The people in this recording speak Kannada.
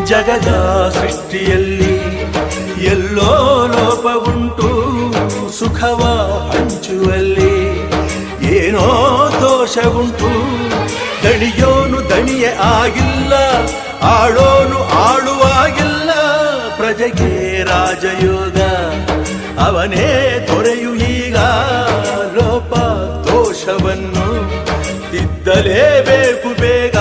ಜಗದ ಸೃಷ್ಟಿಯಲ್ಲಿ ಎಲ್ಲೋ ಲೋಪವುಂಟು, ಸುಖವ ಹಂಚುವಲ್ಲಿ ಏನೋ ದೋಷವುಂಟು. ದಣಿಯೋನು ದಣಿಯೇ ಆಗಿಲ್ಲ, ಆಳೋನು ಆಳುವಾಗಿಲ್ಲ. ಪ್ರಜೆಗೆ ರಾಜಯೋಗ ಅವನೇ ದೊರೆಯು ಈಗ. ಲೋಪ ದೋಷವನ್ನು ತಿದ್ದಲೇಬೇಕು ಬೇಗ.